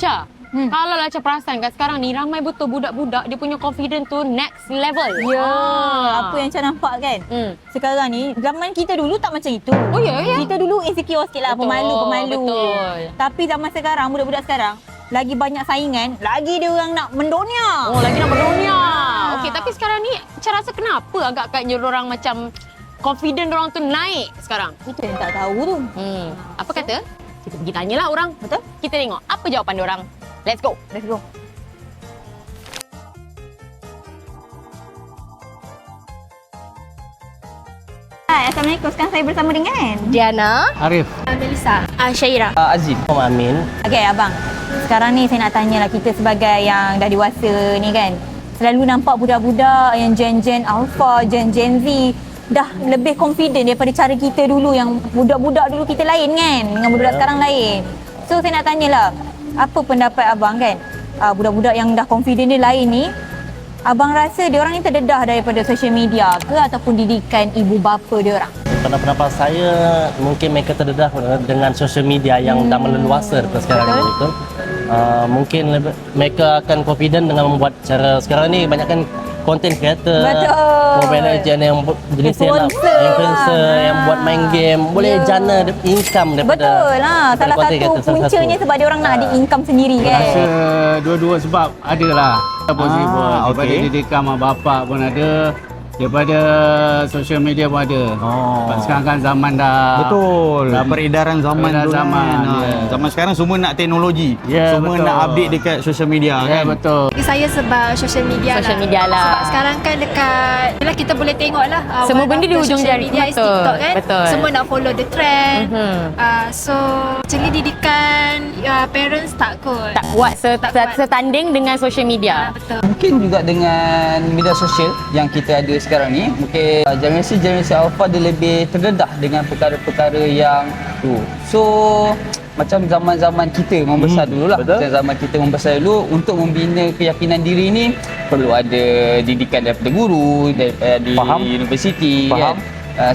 Cha, kalau lah Cha perasan kat sekarang ni ramai betul budak-budak dia punya confidence tu next level. Ya, apa yang Cha nampak kan? Sekarang ni zaman kita dulu tak macam itu. Oh ya, ya. Kita dulu insecure sikit lah, pemalu-pemalu. Betul. Tapi zaman sekarang, budak-budak sekarang lagi banyak saingan, lagi dia orang nak mendunia. Oh, lagi nak berdunia. Okey, tapi sekarang ni Cha rasa kenapa agak-agaknya orang macam confident orang tu naik sekarang? Itu yang tak tahu tu. Apa kata? Kita pergi tanyalah orang. Betul? Kita tengok apa jawapan diorang. Let's go. Let's go. Hai, Assalamualaikum. Sekarang saya bersama dengan Diana, Arif, Melissa, Syairah. Azim, Amin. Okey, abang. Sekarang ni saya nak tanyalah, kita sebagai yang dah dewasa ni kan, selalu nampak budak-budak yang Gen Alpha, Gen Z dah lebih confident daripada cara kita dulu, yang budak-budak dulu kita lain kan, dengan budak-budak sekarang lain. So saya nak tanyalah, apa pendapat abang kan? Budak-budak yang dah confident dia lain ni, abang rasa dia orang ni terdedah daripada social media ke ataupun didikan ibu bapa dia orang? Pendapat saya, mungkin mereka terdedah dengan sosial media yang dah meleluasa sekarang ini. Betul. Mungkin mereka akan confident dengan membuat cara sekarang ni banyakkan content creator, mobile legend yang jenis influencer yang buat main game, boleh jana income daripada. Betul lah, salah satu puncanya sebab dia orang nak ada income sendiri kan. Rasa dua-dua sebab ada lah positif daripada didikan mak bapak pun ada, daripada social media pun ada. Sebab sekarang kan zaman dah peredaran zaman dulu kan. Zaman sekarang semua nak teknologi, semua nak update dekat social media kan. Betul. Bagi saya sebab social media lah. Sebab sekarang kan dekat, yelah kita boleh tengok lah. Semua benda di hujung jari. Media is TikTok kan. Betul. Semua nak follow the trend. So actually didikan parents tak kot. Tak kuat setanding dengan social media. Betul. Mungkin juga dengan media sosial yang kita ada sekarang ni, mungkin generasi alpha dia lebih terdedah dengan perkara-perkara yang tu. So macam zaman-zaman kita membesar dulu lah. Zaman kita membesar dulu, untuk membina keyakinan diri ni perlu ada didikan daripada guru, daripada universiti kan.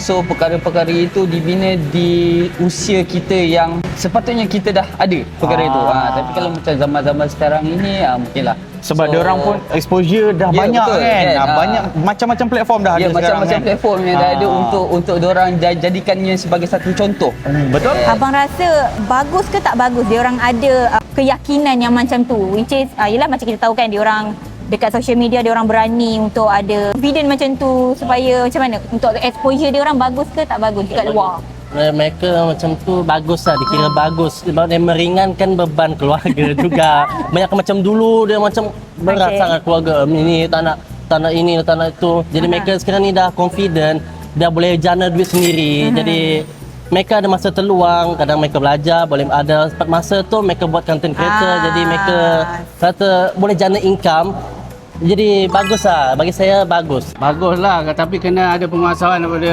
So perkara-perkara itu dibina di usia kita yang sepatutnya kita dah ada perkara itu. Tapi kalau macam zaman-zaman sekarang ini mungkinlah Sebab dia orang pun exposure dah banyak betul, kan. Banyak macam-macam platform dah ada sekarang. Macam-macam platform yang dah ada untuk dia orang jadikannya sebagai satu contoh. Betul? Abang rasa bagus ke tak bagus dia orang ada keyakinan yang macam tu, which is yelah macam kita tahu kan, dia orang dekat social media dia orang berani untuk ada confident macam tu, supaya macam mana untuk exposure dia orang, bagus ke tak bagus dekat luar? Mereka macam tu bagus lah, dikira bagus sebab dia meringankan beban keluarga juga. Banyak macam dulu dia macam berat sangat keluarga, ini tak nak ini, tak nak itu. Jadi mereka sekarang ni dah confident, dah boleh jana duit sendiri. Jadi mereka ada masa terluang, kadang mereka belajar, boleh ada masa tu mereka buat content creator. Jadi mereka kata boleh jana income. Jadi bagus lah, bagi saya bagus. Bagus lah, tapi kena ada penguasaan daripada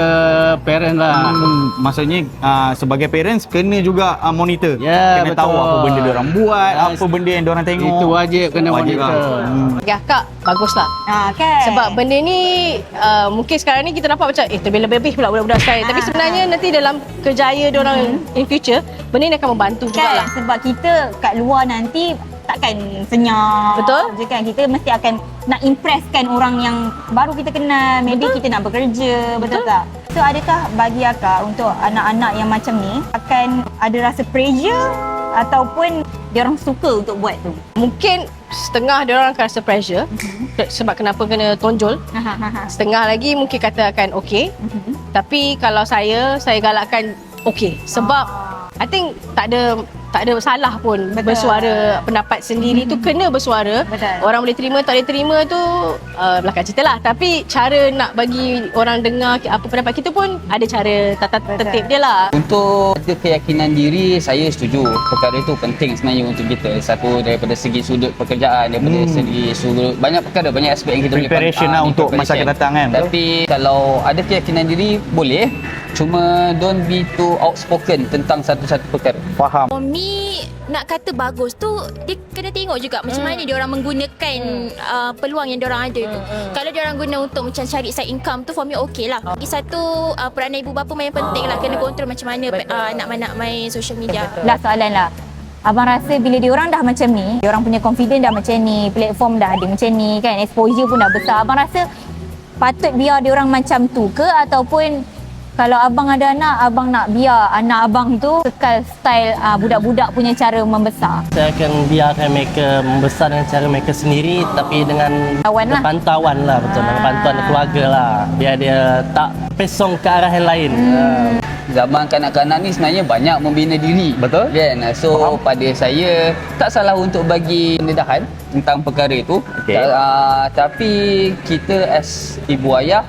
parent lah. Maksudnya sebagai parents kena juga monitor. Kena betul. tahu apa benda dia orang buat, apa benda yang dia orang tengok. Itu wajib kena monitor. Ya kak, baguslah. Kan? Sebab benda ni mungkin sekarang ni kita nampak macam terlebih-lebih pula budak-budak sekarang. Tapi sebenarnya nanti dalam kerjaya diorang in future, benda ni akan membantu jugalah. Sebab kita kat luar nanti takkan senyap. Betul. Je kan, kita mesti akan nak impresskan orang yang baru kita kenal. Maybe kita nak bekerja, betul tak? So adakah bagi akak untuk anak-anak yang macam ni akan ada rasa pressure ataupun dia orang suka untuk buat tu? Mungkin setengah diorang akan rasa pressure sebab kenapa kena tonjol. Setengah lagi mungkin kata akan okey. Tapi kalau saya galakkan okey. Sebab I think tak ada salah pun bersuara pendapat sendiri tu, kena bersuara. Orang boleh terima tak boleh terima tu belakang cerita lah, tapi cara nak bagi orang dengar apa pendapat kita pun ada cara tata tertib dia lah. Untuk keyakinan diri, saya setuju perkara itu penting sebenarnya untuk kita. Satu daripada segi sudut pekerjaan, daripada segi sudut banyak perkara, banyak aspek yang kita boleh preparation lah untuk masa akan datang kan. Tapi kalau ada keyakinan diri boleh, cuma don't be too outspoken tentang satu-satu perkara. Faham. For me, nak kata bagus tu, dia kena tengok juga macam mana dia orang menggunakan peluang yang dia orang ada tu. Kalau dia orang guna untuk macam cari side income tu, for me okey lah. Lagi satu, peranan ibu bapa yang penting lah, kena kontrol macam mana anak-anak main social media. Last soalan lah. Abang rasa bila diorang dah macam ni, diorang punya confidence dah macam ni, platform dah ada macam ni kan, exposure pun dah besar. Abang rasa patut biar diorang macam tu ke, ataupun kalau abang ada anak, abang nak biar anak abang tu kekal style budak-budak punya cara membesar? Saya akan biarkan mereka membesar dengan cara mereka sendiri, tapi dengan Pantauan lah. pantauan lah, betul. Dengan pantauan keluarga lah. Biar dia tak pesong ke arah yang lain. Zaman kanak-kanak ni sebenarnya banyak membina diri. Betul. Kan? So pada saya tak salah untuk bagi pendedahan tentang perkara itu. Okey. Tapi kita as ibu ayah,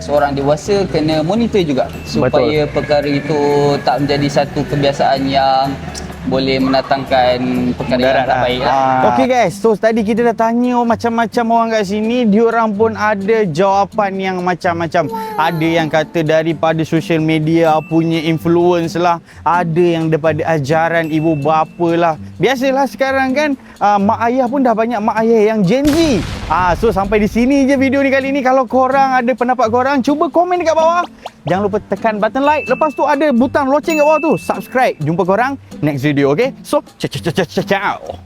seorang dewasa kena monitor juga supaya perkara itu tak menjadi satu kebiasaan yang boleh mendatangkan perkara yang tak baik lah. Okey guys, so tadi kita dah tanya macam-macam orang kat sini, diorang pun ada jawapan yang macam-macam. Ada yang kata daripada social media punya influence lah, ada yang daripada ajaran ibu bapa lah. Biasalah sekarang kan, mak ayah pun dah banyak mak ayah yang Gen Z. So sampai di sini je video ni kali ni. Kalau korang ada pendapat korang, cuba komen dekat bawah. Jangan lupa tekan button like. Lepas tu ada butang loceng kat bawah tu, subscribe. Jumpa korang next video, okay? So, ciao.